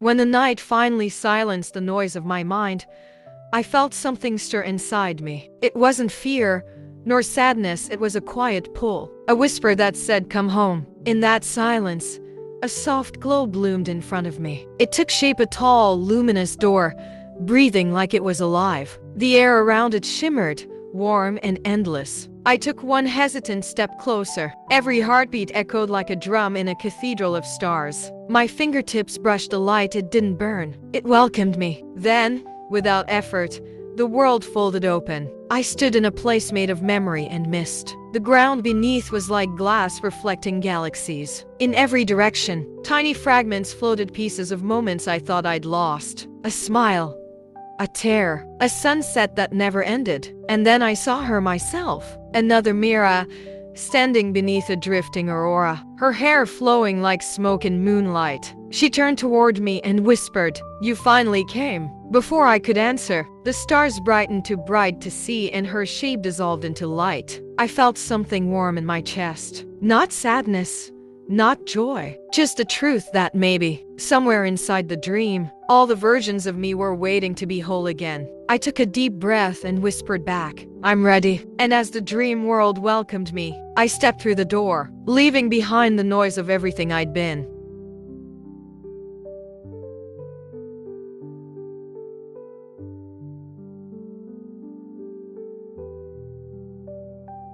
When the night finally silenced the noise of my mind, I felt something stir inside me. It wasn't fear, nor sadness, it was a quiet pull. A whisper that said, "Come home." In that silence, a soft glow bloomed in front of me. It took shape, a tall, luminous door, breathing like it was alive. The air around it shimmered, warm and endless. I took one hesitant step closer. Every heartbeat echoed like a drum in a cathedral of stars. My fingertips brushed the light, it didn't burn. It welcomed me. Then, without effort, the world folded open. I stood in a place made of memory and mist. The ground beneath was like glass reflecting galaxies. In every direction, tiny fragments floated, pieces of moments I thought I'd lost. A smile, a tear, a sunset that never ended. And then I saw her myself. Another Mira, standing beneath a drifting aurora, her hair flowing like smoke in moonlight. She turned toward me and whispered, "You finally came." Before I could answer, the stars brightened too bright to see and her shape dissolved into light. I felt something warm in my chest. Not sadness, not joy, just a truth that maybe, somewhere inside the dream, all the versions of me were waiting to be whole again. I took a deep breath and whispered back, "I'm ready." And as the dream world welcomed me, I stepped through the door, leaving behind the noise of everything I'd been.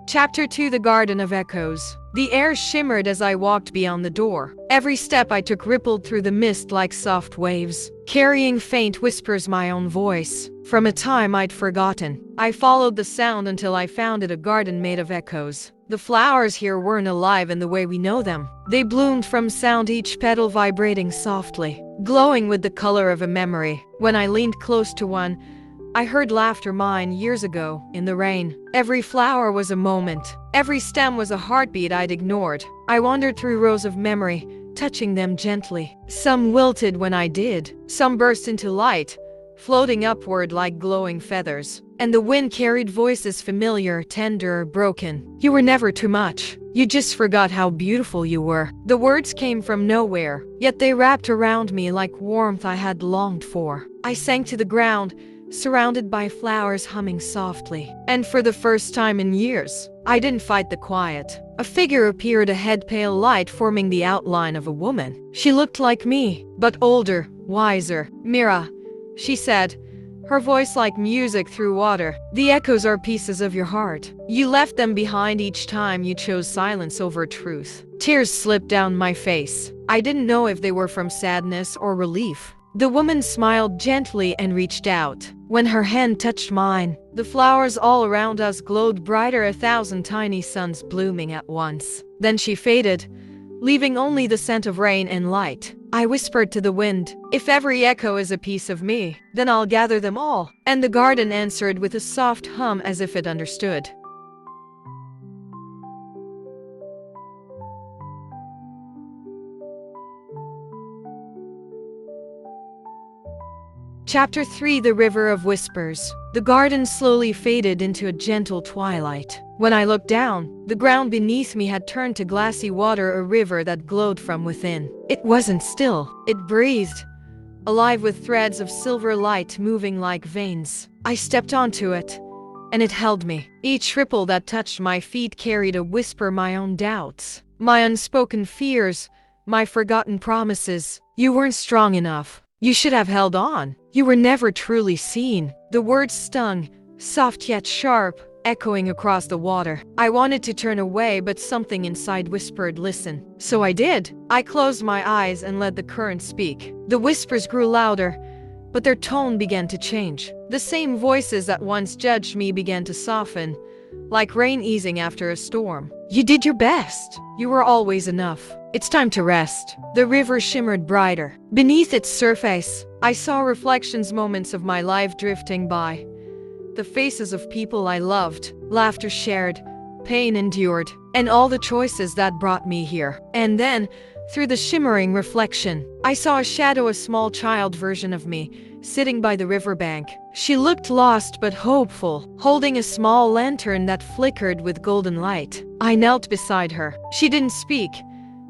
Chapter 2: The Garden of Echoes. The air shimmered as I walked beyond the door. Every step I took rippled through the mist like soft waves, carrying faint whispers, my own voice. From a time I'd forgotten, I followed the sound until I found it, a garden made of echoes. The flowers here weren't alive in the way we know them. They bloomed from sound, each petal vibrating softly, glowing with the color of a memory. When I leaned close to one, I heard laughter, mine years ago, in the rain. Every flower was a moment. Every stem was a heartbeat I'd ignored. I wandered through rows of memory, touching them gently. Some wilted when I did. Some burst into light, floating upward like glowing feathers. And the wind carried voices, familiar, tender, broken. "You were never too much. You just forgot how beautiful you were." The words came from nowhere, yet they wrapped around me like warmth I had longed for. I sank to the ground, surrounded by flowers humming softly. And for the first time in years, I didn't fight the quiet. A figure appeared ahead, pale light forming the outline of a woman. She looked like me, but older, wiser. "Mira," she said, her voice like music through water. "The echoes are pieces of your heart. You left them behind each time you chose silence over truth." Tears slipped down my face. I didn't know if they were from sadness or relief. The woman smiled gently and reached out. When her hand touched mine, the flowers all around us glowed brighter, 1,000 tiny suns blooming at once. Then she faded, leaving only the scent of rain and light. I whispered to the wind, "If every echo is a piece of me, then I'll gather them all." And the garden answered with a soft hum as if it understood. Chapter 3: The River of Whispers. The garden slowly faded into a gentle twilight. When I looked down, the ground beneath me had turned to glassy water, a river that glowed from within. It wasn't still, it breathed, alive with threads of silver light moving like veins. I stepped onto it, and it held me. Each ripple that touched my feet carried a whisper, my own doubts, my unspoken fears, my forgotten promises. "You weren't strong enough. You should have held on. You were never truly seen." The words stung, soft yet sharp, echoing across the water. I wanted to turn away, but something inside whispered, "Listen." So I did. I closed my eyes and let the current speak. The whispers grew louder, but their tone began to change. The same voices that once judged me began to soften, like rain easing after a storm. "You did your best. You were always enough. It's time to rest." The river shimmered brighter. Beneath its surface, I saw reflections, moments of my life drifting by. The faces of people I loved, laughter shared, pain endured, and all the choices that brought me here. And then, through the shimmering reflection, I saw a shadow, a small child version of me, sitting by the riverbank. She looked lost but hopeful, holding a small lantern that flickered with golden light. I knelt beside her. She didn't speak,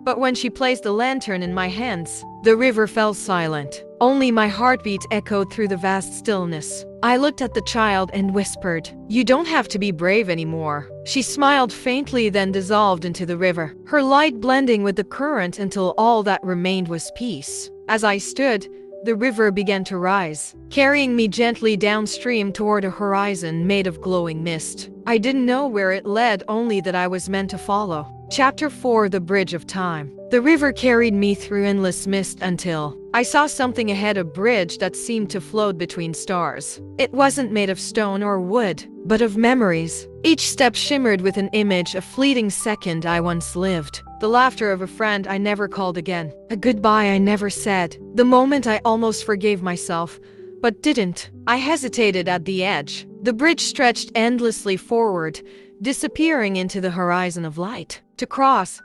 But when she placed the lantern in my hands, the river fell silent. Only my heartbeat echoed through the vast stillness. I looked at the child and whispered, "You don't have to be brave anymore." She smiled faintly, then dissolved into the river, her light blending with the current until all that remained was peace. As I stood, the river began to rise, carrying me gently downstream toward a horizon made of glowing mist. I didn't know where it led, only that I was meant to follow. Chapter 4: The Bridge of Time. The river carried me through endless mist until I saw something ahead, a bridge that seemed to float between stars. It wasn't made of stone or wood, but of memories. Each step shimmered with an image, a fleeting second I once lived. The laughter of a friend I never called again. A goodbye I never said. The moment I almost forgave myself, but didn't. I hesitated at the edge. The bridge stretched endlessly forward, disappearing into the horizon of light. To cross,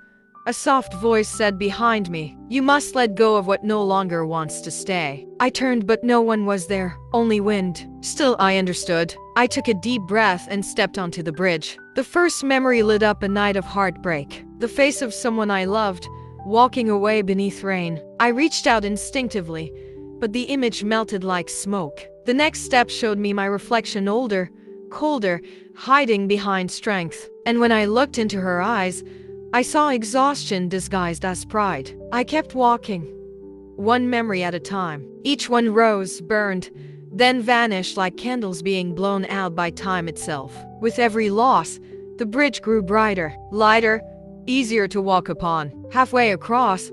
a soft voice said behind me, "You must let go of what no longer wants to stay." I turned, but no one was there, only wind. Still, I understood. I took a deep breath and stepped onto the bridge. The first memory lit up, a night of heartbreak. The face of someone I loved, walking away beneath rain. I reached out instinctively, but the image melted like smoke. The next step showed me my reflection, older, colder, hiding behind strength. And when I looked into her eyes, I saw exhaustion disguised as pride. I kept walking, one memory at a time. Each one rose, burned, then vanished like candles being blown out by time itself. With every loss, the bridge grew brighter, lighter, easier to walk upon. Halfway across,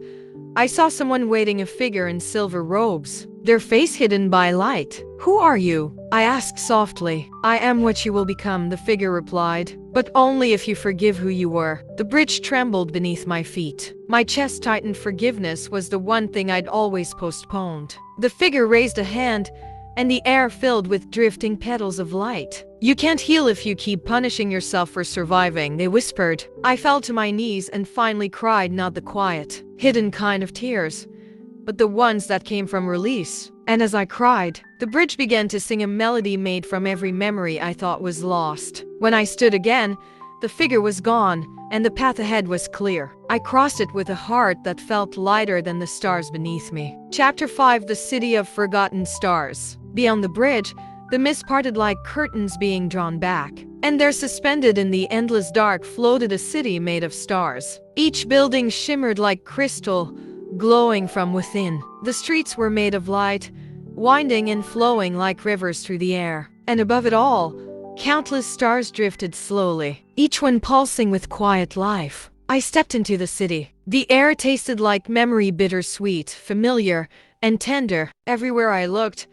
I saw someone waiting, a figure in silver robes, their face hidden by light. "Who are you?" I asked softly. "I am what you will become," the figure replied, "but only if you forgive who you were." The bridge trembled beneath my feet. My chest tightened. Forgiveness was the one thing I'd always postponed. The figure raised a hand, and the air filled with drifting petals of light. "You can't heal if you keep punishing yourself for surviving," they whispered. I fell to my knees and finally cried, not the quiet, hidden kind of tears, but the ones that came from release. And as I cried, the bridge began to sing a melody made from every memory I thought was lost. When I stood again, the figure was gone, and the path ahead was clear. I crossed it with a heart that felt lighter than the stars beneath me. Chapter 5: The City of Forgotten Stars. Beyond the bridge, the mist parted like curtains being drawn back, and there, suspended in the endless dark, floated a city made of stars. Each building shimmered like crystal, glowing from within. The streets were made of light, winding and flowing like rivers through the air. And above it all, countless stars drifted slowly, each one pulsing with quiet life. I stepped into the city. The air tasted like memory, bittersweet, familiar, and tender. Everywhere I looked,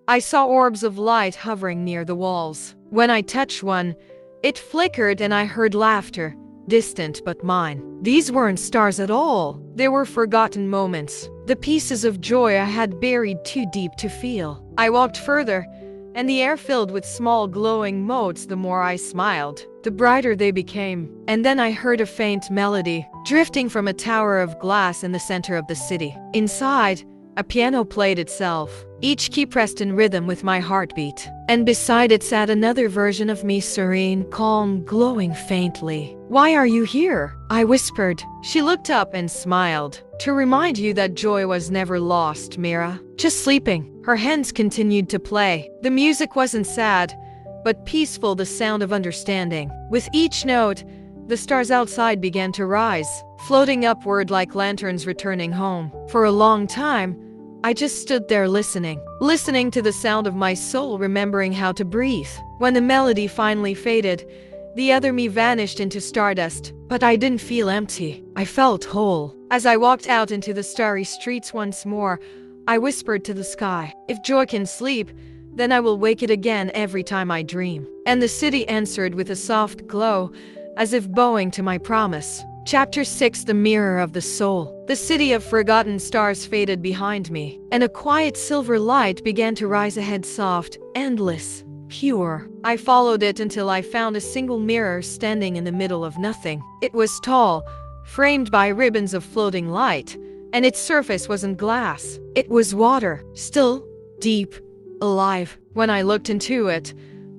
I saw orbs of light hovering near the walls. When I touched one, it flickered and I heard laughter, distant but mine. These weren't stars at all. They were forgotten moments, the pieces of joy I had buried too deep to feel. I walked further, and the air filled with small glowing motes. The more I smiled, the brighter they became. And then I heard a faint melody, drifting from a tower of glass in the center of the city. Inside, a piano played itself, each key pressed in rhythm with my heartbeat. And beside it sat another version of me, serene, calm, glowing faintly. "Why are you here?" I whispered. She looked up and smiled. "To remind you that joy was never lost, Mira. Just sleeping." Her hands continued to play. The music wasn't sad, but peaceful, the sound of understanding. With each note, the stars outside began to rise, floating upward like lanterns returning home. For a long time, I just stood there listening to the sound of my soul, remembering how to breathe. When the melody finally faded, the other me vanished into stardust, but I didn't feel empty. I felt whole. As I walked out into the starry streets once more, I whispered to the sky, "If joy can sleep, then I will wake it again every time I dream." And the city answered with a soft glow, as if bowing to my promise. Chapter 6: The Mirror of the Soul. The city of forgotten stars faded behind me, and a quiet silver light began to rise ahead, soft, endless, pure. I followed it until I found a single mirror standing in the middle of nothing. It was tall, framed by ribbons of floating light, and its surface wasn't glass. It was water, still, deep, alive. When I looked into it,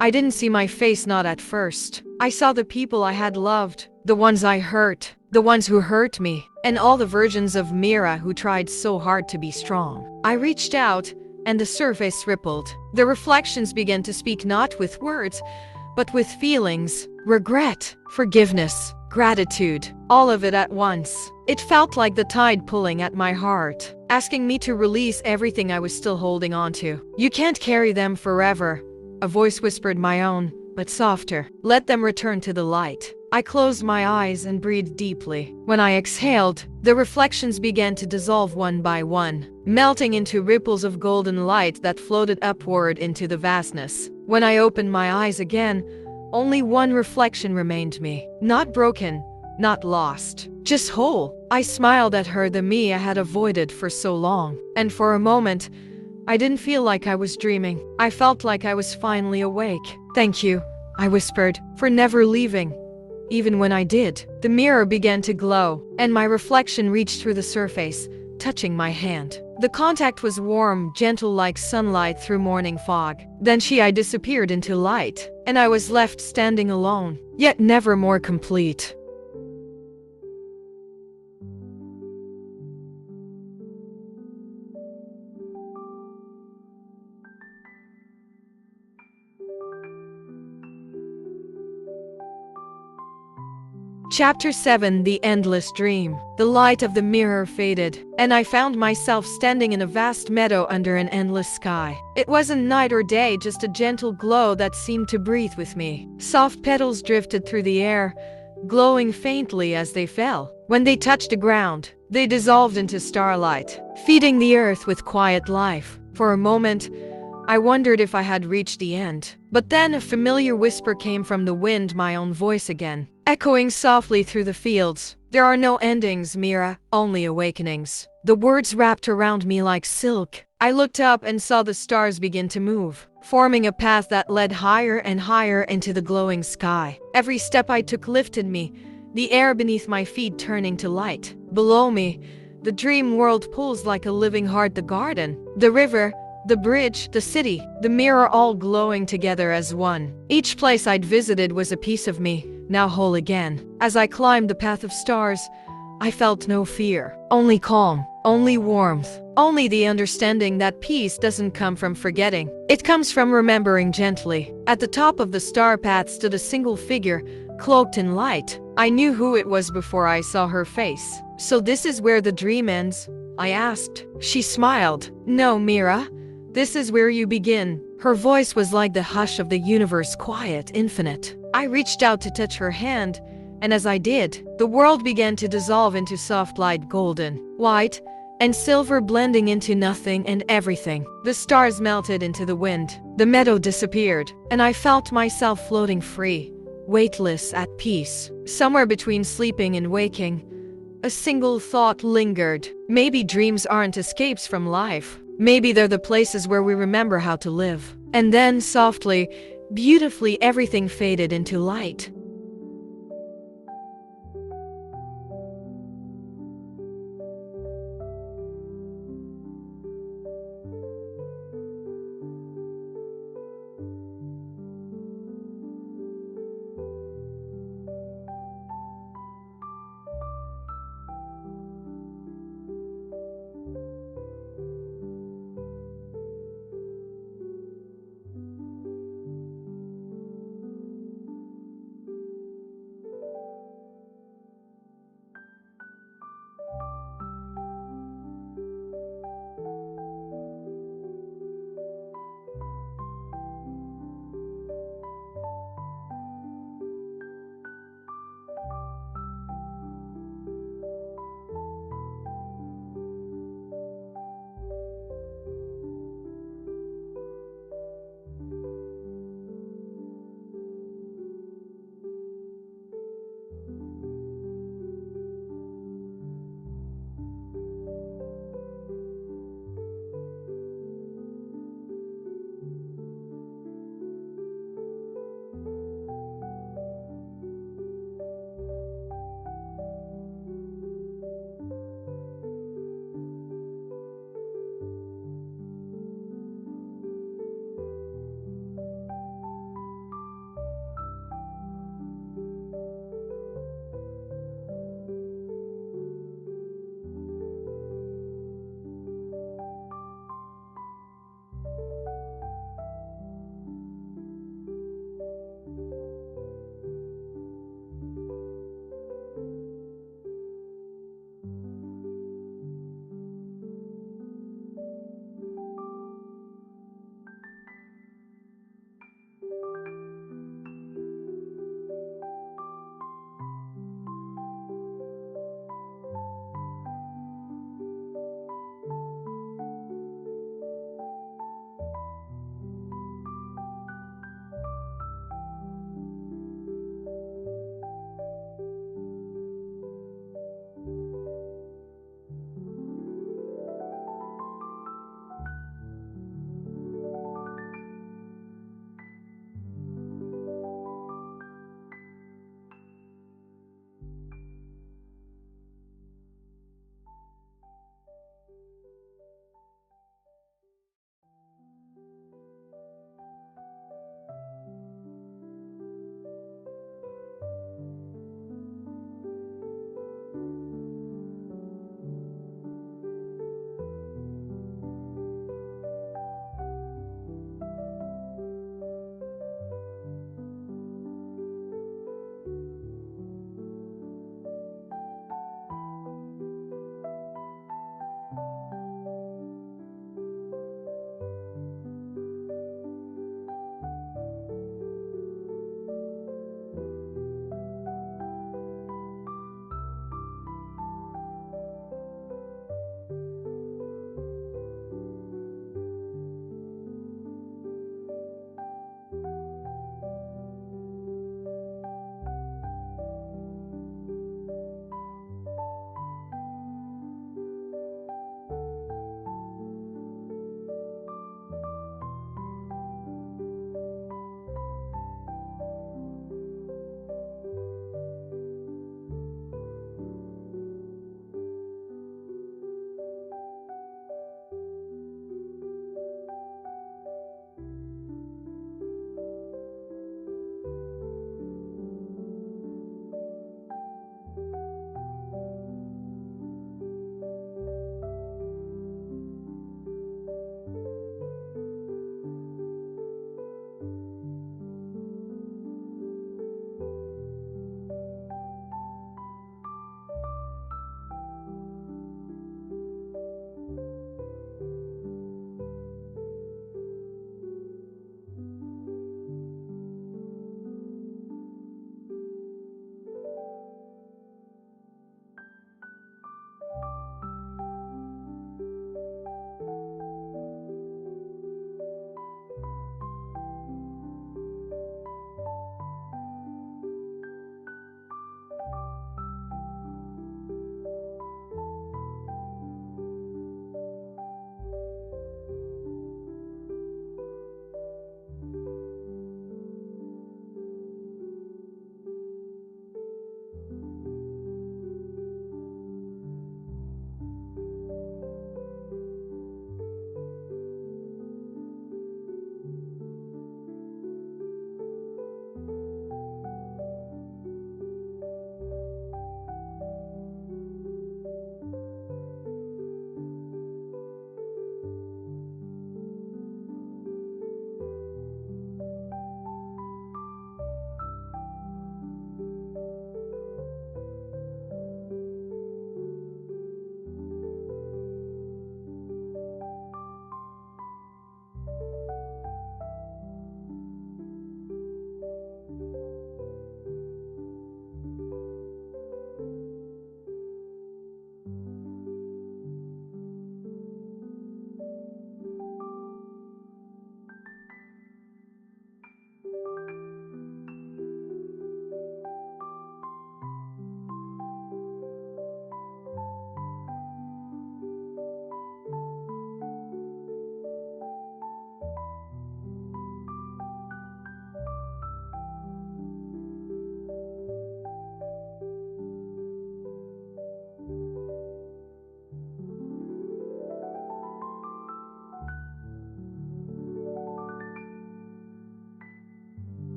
I didn't see my face, not at first. I saw the people I had loved, the ones I hurt, the ones who hurt me, and all the versions of Mira who tried so hard to be strong. I reached out, and the surface rippled. The reflections began to speak not with words, but with feelings, regret, forgiveness, gratitude, all of it at once. It felt like the tide pulling at my heart, asking me to release everything I was still holding on to. You can't carry them forever, a voice whispered my own, but softer. Let them return to the light. I closed my eyes and breathed deeply. When I exhaled, the reflections began to dissolve one by one, melting into ripples of golden light that floated upward into the vastness. When I opened my eyes again, only one reflection remained me. Not broken, not lost, just whole. I smiled at her, the me I had avoided for so long. And for a moment, I didn't feel like I was dreaming. I felt like I was finally awake. Thank you, I whispered, for never leaving. Even when I did, the mirror began to glow, and my reflection reached through the surface, touching my hand. The contact was warm, gentle like sunlight through morning fog. Then I disappeared into light, and I was left standing alone, yet never more complete. Chapter 7: The Endless Dream. The light of the mirror faded, and I found myself standing in a vast meadow under an endless sky. It wasn't night or day, just a gentle glow that seemed to breathe with me. Soft petals drifted through the air, glowing faintly as they fell. When they touched the ground, they dissolved into starlight, feeding the earth with quiet life. For a moment, I wondered if I had reached the end. But then a familiar whisper came from the wind, my own voice again, echoing softly through the fields. There are no endings, Mira, only awakenings. The words wrapped around me like silk. I looked up and saw the stars begin to move, forming a path that led higher and higher into the glowing sky. Every step I took lifted me, the air beneath my feet turning to light. Below me, the dream world pulls like a living heart, the garden, the river, the bridge, the city, the mirror, all glowing together as one. Each place I'd visited was a piece of me, now whole again. As I climbed the path of stars, I felt no fear, only calm, only warmth, only the understanding that peace doesn't come from forgetting. It comes from remembering gently. At the top of the star path stood a single figure, cloaked in light. I knew who it was before I saw her face. So this is where the dream ends? I asked. She smiled. No, Mira. This is where you begin. Her voice was like the hush of the universe, quiet, infinite. I reached out to touch her hand, and as I did, the world began to dissolve into soft light, golden, white, and silver, blending into nothing and everything. The stars melted into the wind. The meadow disappeared, and I felt myself floating free, weightless, at peace. Somewhere between sleeping and waking, a single thought lingered. Maybe dreams aren't escapes from life. Maybe they're the places where we remember how to live. And then, softly, beautifully, everything faded into light.